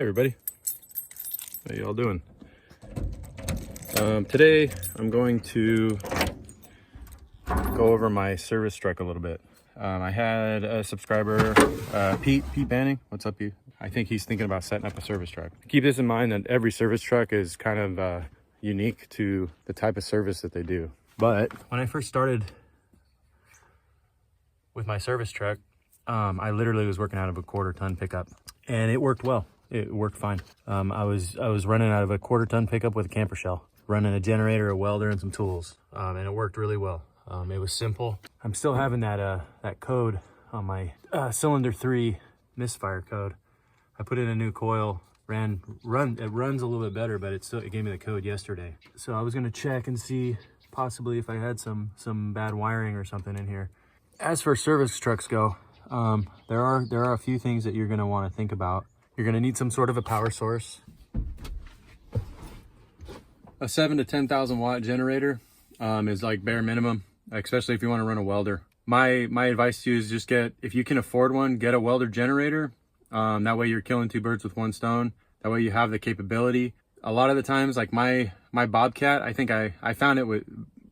Hey everybody, how y'all doing? Today I'm going to go over my service truck a little bit. I had a subscriber, Pete Banning. What's up, you? I think he's thinking about setting up a service truck. Keep this in mind that every service truck is kind of unique to the type of service that they do. But when I first started with my service truck, I literally was working out of a 1/4 ton pickup, and it worked well. It worked fine. I was running out of a 1/4 ton pickup with a camper shell, running a generator, a welder, and some tools, and it worked really well. It was simple. I'm still having that code on my cylinder 3 misfire code. I put in a new coil. It runs a little bit better, but it gave me the code yesterday. So I was gonna check and see possibly if I had some bad wiring or something in here. As for service trucks go, there are a few things that you're gonna want to think about. You're gonna need some sort of a power source. A 7,000 to 10,000 watt generator is like bare minimum, especially if you want to run a welder. My advice to you is just if you can afford one, get a welder generator. That way you're killing 2 birds with 1 stone. That way you have the capability. A lot of the times, like my Bobcat, I think I found it with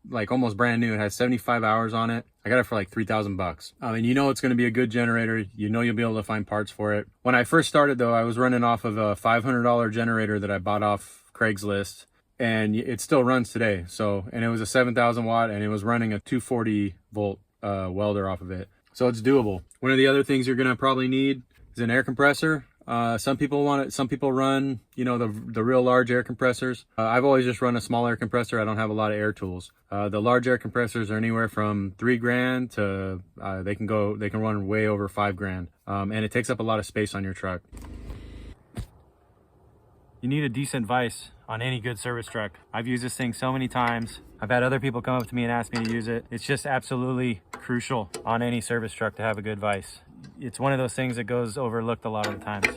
like almost brand new. It has 75 hours on it. I got it for like $3,000. And you know it's going to be a good generator. You know you'll be able to find parts for it. When I first started though, I was running off of a $500 generator that I bought off Craigslist, and it still runs today. And it was a 7,000 watt, and it was running a 240 volt welder off of it. So it's doable. One of the other things you're going to probably need is an air compressor. Some people want it. Some people run, you know, the real large air compressors. I've always just run a small air compressor. I don't have a lot of air tools. The large air compressors are anywhere from $3,000 to they can run way over $5,000, and it takes up a lot of space on your truck. You need a decent vise on any good service truck. I've used this thing so many times. I've had other people come up to me and ask me to use it. It's just absolutely crucial on any service truck to have a good vise. It's one of those things that goes overlooked a lot of the times.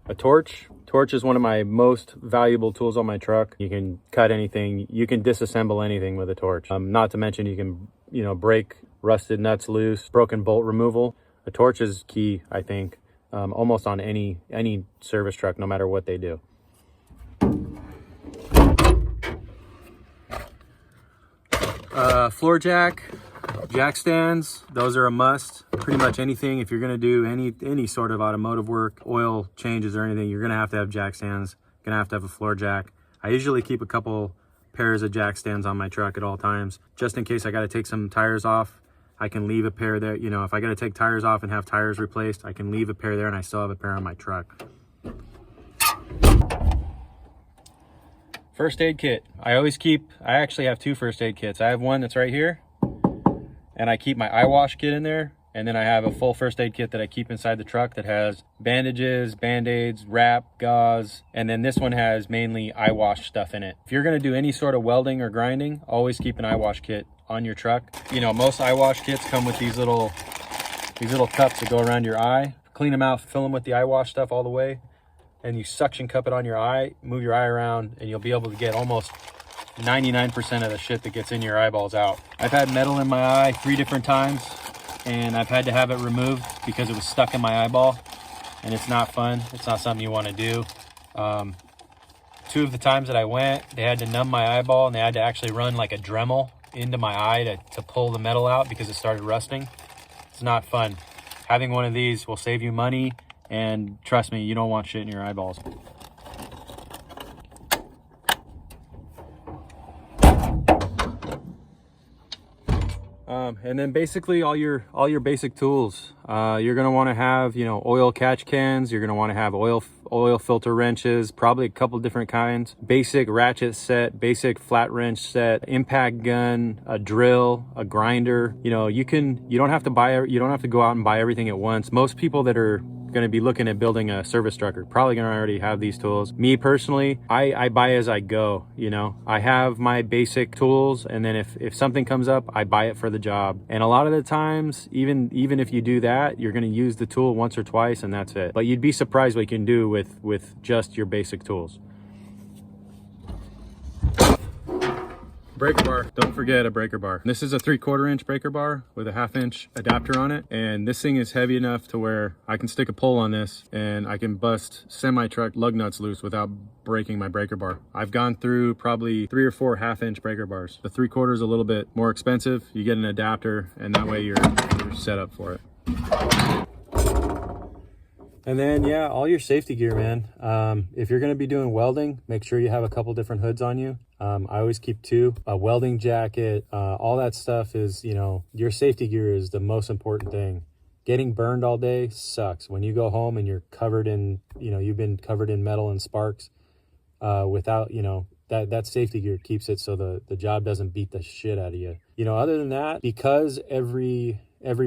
A torch. Torch is one of my most valuable tools on my truck. You can cut anything. You can disassemble anything with a torch. Not to mention you can, you know, break rusted nuts loose, broken bolt removal. A torch is key, I think, almost on any service truck, no matter what they do. Floor jack stands, those are a must. Pretty much anything, if you're gonna do any sort of automotive work, oil changes or anything, you're gonna have to have jack stands. You're gonna have to have a floor jack. I usually keep a couple pairs of jack stands on my truck at all times, just in case I gotta take some tires off. I can leave a pair there. You know, if I gotta take tires off and have tires replaced, I can leave a pair there and I still have a pair on my truck. First aid kit. I actually have 2 first aid kits. I have one that's right here, and I keep my eye wash kit in there. And then I have a full first aid kit that I keep inside the truck that has bandages, band-aids, wrap, gauze, and then this one has mainly eye wash stuff in it. If you're gonna do any sort of welding or grinding, always keep an eye wash kit on your truck. You know, most eye wash kits come with these little cups that go around your eye. Clean them out, fill them with the eye wash stuff all the way, and you suction cup it on your eye, move your eye around, and you'll be able to get almost 99% of the shit that gets in your eyeballs out. I've had metal in my eye 3 different times, and I've had to have it removed because it was stuck in my eyeball, and it's not fun. It's not something you want to do. 2 of the times that I went, they had to numb my eyeball, and they had to actually run like a Dremel into my eye to pull the metal out because it started rusting. It's not fun. Having one of these will save you money, and trust me, you don't want shit in your eyeballs. And then basically all your basic tools. You're gonna want to have, you know, oil catch cans. You're gonna want to have oil filter wrenches, probably a couple different kinds. Basic ratchet set, basic flat wrench set, impact gun, a drill, a grinder. You know, you don't have to go out and buy everything at once. Most people that are going to be looking at building a service truck are probably going to already have these tools. Me personally, I buy as I go. You know, I have my basic tools, and then if something comes up, I buy it for the job. And a lot of the times, even if you do that, you're going to use the tool once or twice, and that's it. But you'd be surprised what you can do with just your basic tools. breaker bar. Don't forget a breaker bar. This is a 3/4 inch breaker bar with a 1/2 inch adapter on it. And this thing is heavy enough to where I can stick a pole on this and I can bust semi-truck lug nuts loose without breaking my breaker bar. I've gone through probably 3 or 4 1/2 inch breaker bars. The 3/4 is a little bit more expensive. You get an adapter and that way you're set up for it. And then, yeah, all your safety gear, man. If you're going to be doing welding, make sure you have a couple different hoods on you. I always keep 2. A welding jacket, all that stuff is, you know, your safety gear is the most important thing. Getting burned all day sucks. When you go home and you're covered in, you know, you've been covered in metal and sparks, without, you know, that safety gear keeps it so the job doesn't beat the shit out of you. You know, other than that, because every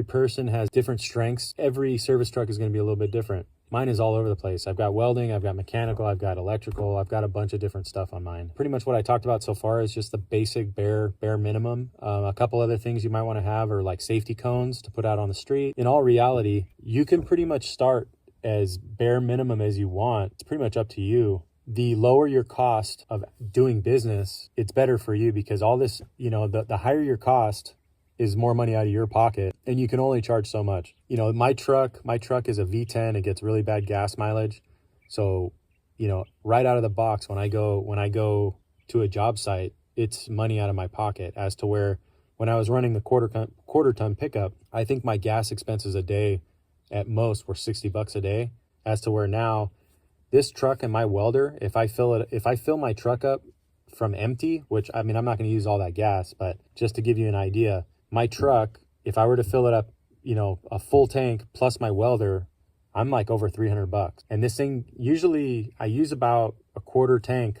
person has different strengths, every service truck is going to be a little bit different. Mine is all over the place. I've got welding, I've got mechanical, I've got electrical, I've got a bunch of different stuff on mine. Pretty much what I talked about so far is just the basic bare minimum. A couple other things you might want to have are like safety cones to put out on the street. In all reality, you can pretty much start as bare minimum as you want. It's pretty much up to you. The lower your cost of doing business, it's better for you because all this, you know, the higher your cost is more money out of your pocket and you can only charge so much. You know, my truck is a V10. It gets really bad gas mileage. So, you know, right out of the box, when I go to a job site, it's money out of my pocket, as to where when I was running the quarter ton pickup, I think my gas expenses a day at most were $60 a day, as to where now this truck and my welder, if I fill my truck up from empty, which I mean, I'm not going to use all that gas, but just to give you an idea, my truck, if I were to fill it up, you know, a full tank plus my welder, I'm like over $300. And this thing, usually I use about a quarter tank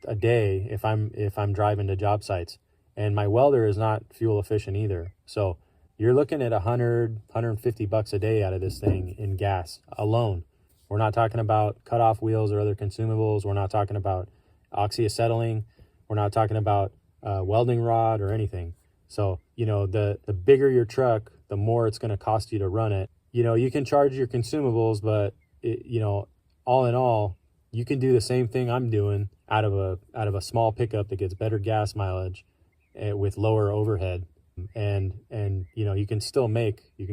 a day if I'm driving to job sites. And my welder is not fuel efficient either. So you're looking at $150 a day out of this thing in gas alone. We're not talking about cutoff wheels or other consumables. We're not talking about oxyacetylene. We're not talking about welding rod or anything. So, you know, the bigger your truck, the more it's going to cost you to run it. You know, you can charge your consumables, but you know, all in all, you can do the same thing I'm doing out of a small pickup that gets better gas mileage with lower overhead. And you know, you can still make, you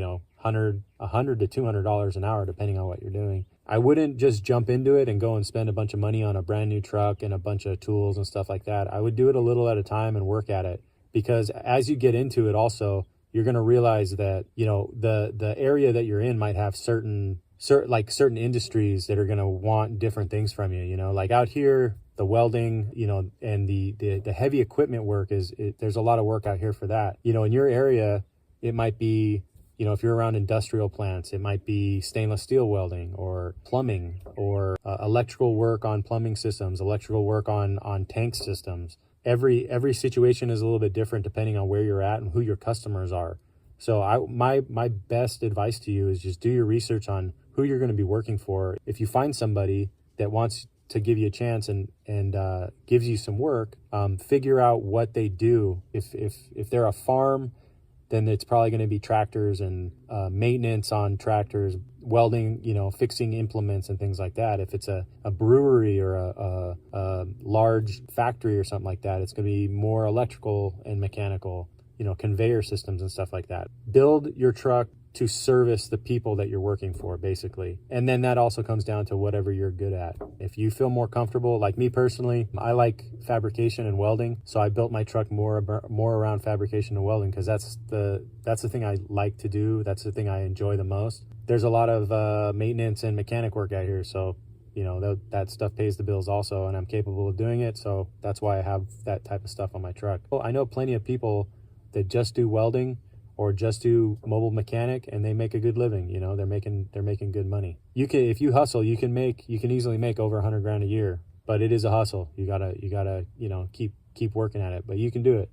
know, $100 to $200 an hour, depending on what you're doing. I wouldn't just jump into it and go and spend a bunch of money on a brand new truck and a bunch of tools and stuff like that. I would do it a little at a time and work at it, because as you get into it also, you're going to realize that, you know, the area that you're in might have certain industries that are going to want different things from you. You know, like out here, the welding, you know, and the heavy equipment work there's a lot of work out here for that. You know, in your area, it might be, you know, if you're around industrial plants, it might be stainless steel welding or plumbing or electrical work on plumbing systems, electrical work on tank systems. Every situation is a little bit different depending on where you're at and who your customers are. So my best advice to you is just do your research on who you're going to be working for. If you find somebody that wants to give you a chance and gives you some work, figure out what they do. If they're a farm, then it's probably going to be tractors and maintenance on tractors, welding, you know, fixing implements and things like that. If it's a brewery or a large factory or something like that, it's going to be more electrical and mechanical, you know, conveyor systems and stuff like that. Build your truck to service the people that you're working for, basically. And then that also comes down to whatever you're good at. If you feel more comfortable, like me personally, I like fabrication and welding. So I built my truck more around fabrication and welding, because that's the thing I like to do. That's the thing I enjoy the most. There's a lot of maintenance and mechanic work out here. So, you know, that stuff pays the bills also, and I'm capable of doing it. So that's why I have that type of stuff on my truck. Well, I know plenty of people that just do welding or just do mobile mechanic, and they make a good living. You know, they're making good money. You can, if you hustle, you can easily make over $100,000 a year, but it is a hustle. You gotta, you know, keep working at it, but you can do it.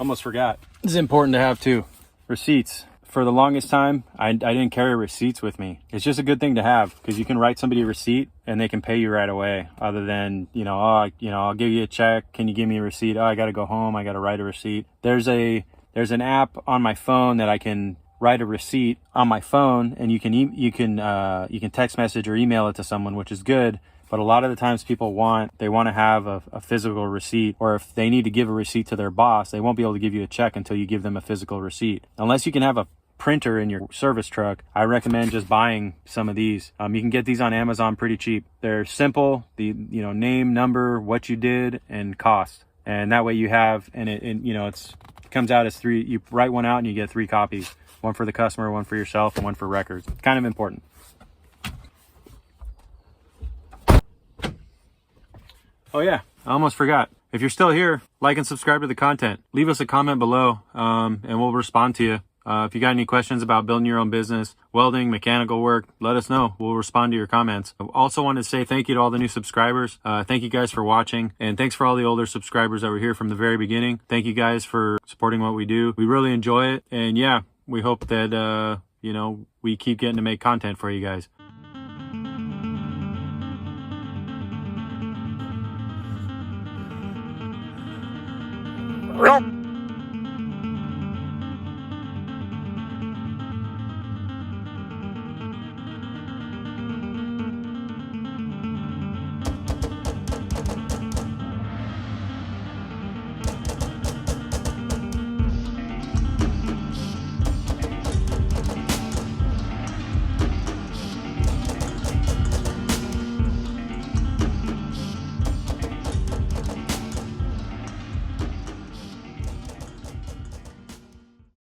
Almost forgot. It's important to have too, receipts. For the longest time, I didn't carry receipts with me. It's just a good thing to have, because you can write somebody a receipt and they can pay you right away, other than, you know, I'll give you a check. Can you give me a receipt? Oh, I got to go home. I got to write a receipt. There's an app on my phone that I can write a receipt on my phone, and you can text message or email it to someone, which is good. But a lot of the times people want to have a physical receipt, or if they need to give a receipt to their boss, they won't be able to give you a check until you give them a physical receipt. Unless you can have a printer in your service truck, I recommend just buying some of these. You can get these on Amazon pretty cheap. They're simple, name, number, what you did, and cost. And that way you have, and it comes out as 3, you write one out and you get 3 copies. One for the customer, one for yourself, and one for records. Kind of important. Oh yeah, I almost forgot. If you're still here, like and subscribe to the content. Leave us a comment below, and we'll respond to you. If you got any questions about building your own business, welding, mechanical work, let us know. We'll respond to your comments. I also wanted to say thank you to all the new subscribers. Thank you guys for watching, and thanks for all the older subscribers that were here from the very beginning. Thank you guys for supporting what we do. We really enjoy it, and yeah, we hope that we keep getting to make content for you guys. Well.